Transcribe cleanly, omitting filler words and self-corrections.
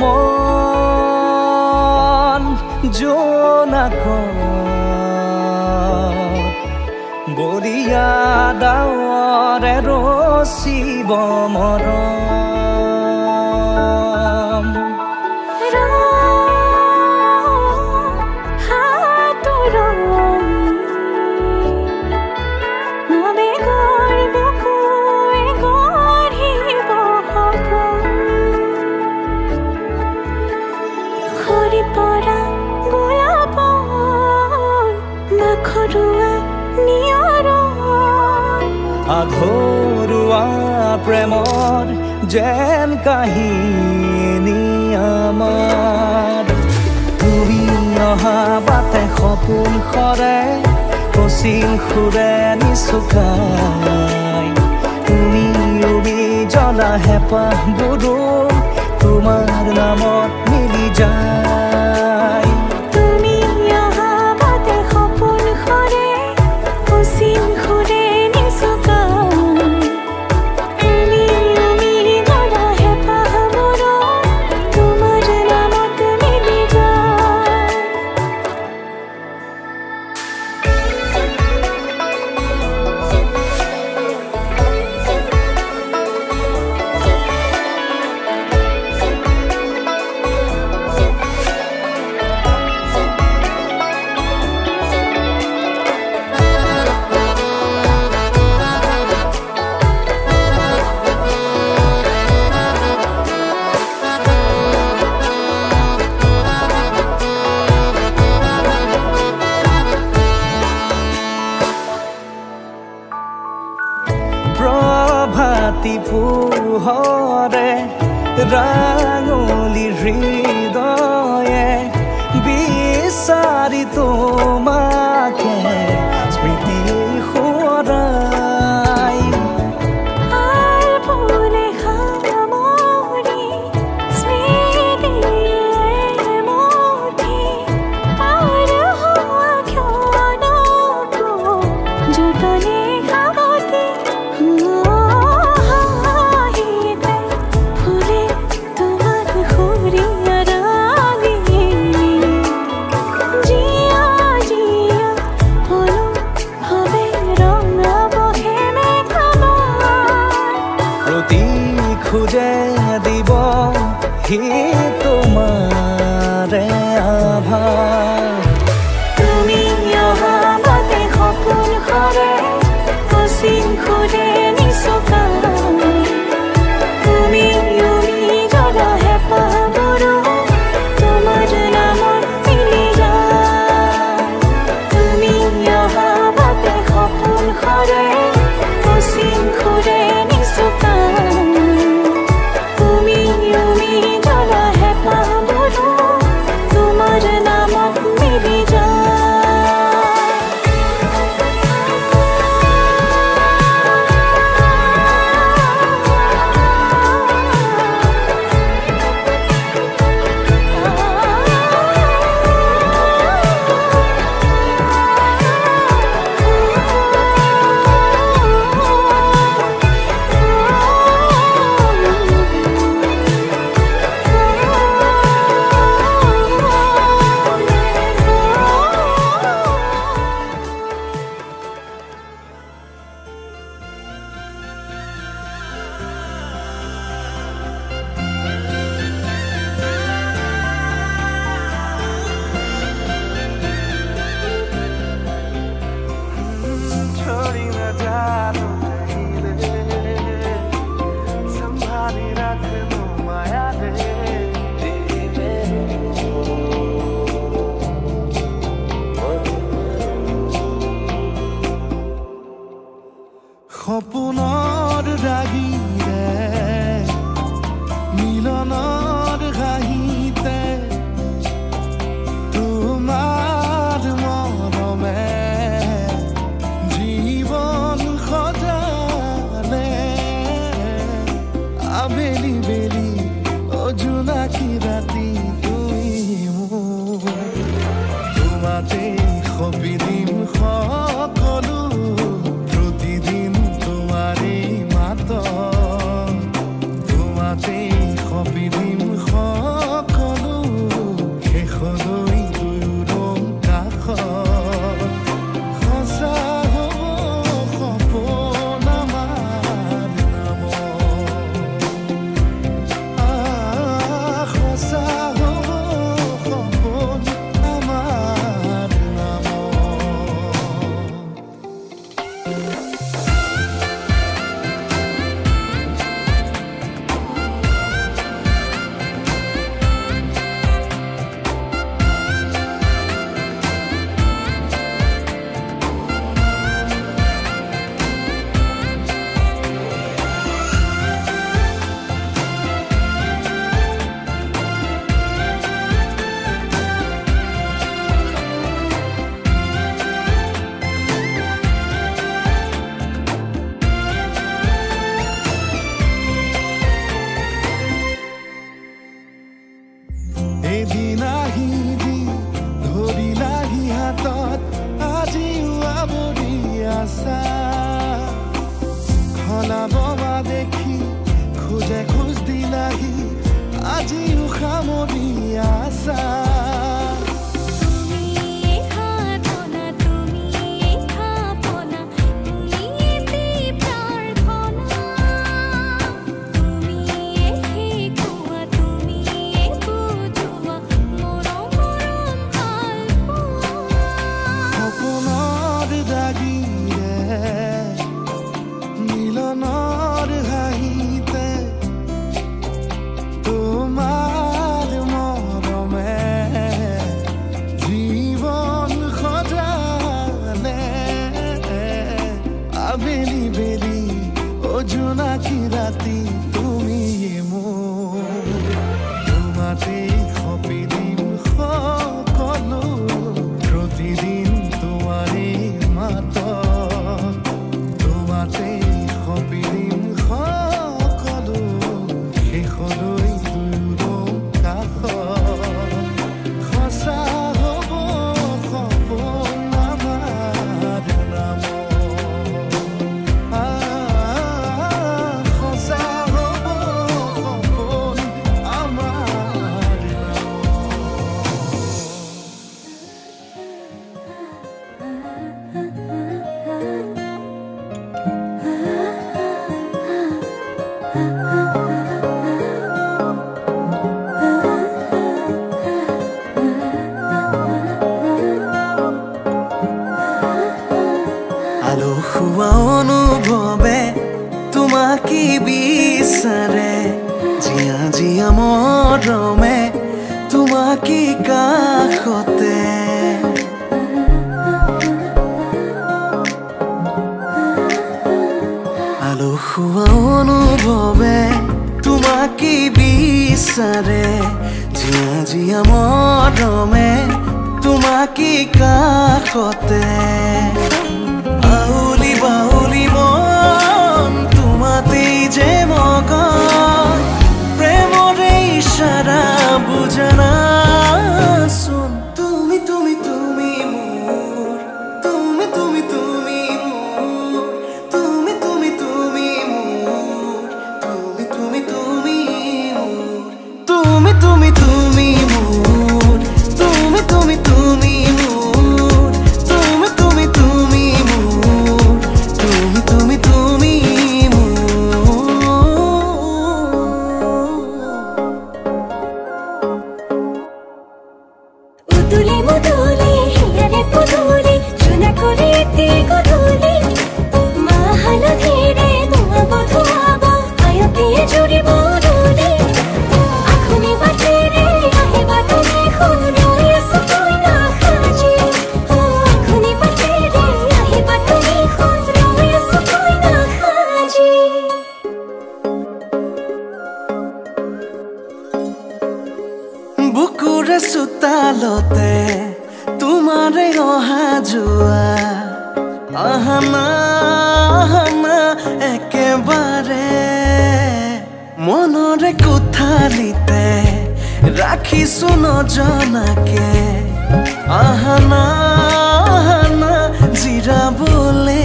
মন জোনাক বৰিয়া ডাৱৰে ৰচিব মৰম আঘৰুৱা প্ৰেমৰ যেন কাহিনী আমাৰ তুমি অহা বাটে সপোন সৰে কচিল সুৰে নিচুকাই তুমি উবি জ্বলা হেঁপাহবোৰো তোমাৰ নামত মিলি যায় প্ৰভাতী পোহৰে ৰাঙলী হৃদয়ে বিচাৰি তোমাকে স্মৃতি সোঁৱৰাই খুঁজে দিব হি তোমাৰে আভাস তুমি অহা বাটে সপোন সৰে কচিল সুৰে নিচুকাই তুমি উৰি জ্বলা হেঁপাহবোৰো তোমাৰ নামত মিলি যায় তুমি অহা বাটে সপোন সৰে কচিল সুৰে নিচুকাই সপোনৰ ৰাগীৰে মিলনৰ ঘাঁহিতে তোমাৰ মৰমে জীৱন সজালে আবেলি বেলি অজোনাকী ৰাতি তুমি মোৰ তোমাতে সপি দিম সকলো তোমাতে সপি দিম আজিও সামৰি আছা জোনাকি ৰাতি তুমি মোৰ তোমাতে সপিদিন সকলো প্ৰতিদিন তোমাৰে মাত তোমাতে সপিদিন সকলো শেষলৈ দুয়ো কাষ সঁচা হ'ব সপোন আমাৰ নাম আলসুৱা অনুভৱে তোমাকে বিচাৰে জিয়া জিয়া মৰমে তোমাকে কাষতে আলসুৱা অনুভৱে তোমাকে বিচাৰে জিয়া জিয়া মৰমে তোমাকে কাষতে বাউলি বাউলি মন তোমাতেই যে মগন প্ৰেমৰে ইশাৰা বুজানাচোন তুমি তুমি তুমি মোৰ তুমি তুমি তুমি মোৰ তুমি তুমি তুমি মোৰ তুমি তুমি তুমি মোৰ তুমি তুমি তুমি মোৰ তুমি তুমি তুমি বুকুৰে চোতালতে তোমাৰে অহা যোৱা আহানা একেবাৰে মনৰে কোঠালিতে ৰাখিছো নজনাকে আহানা জিৰাবলে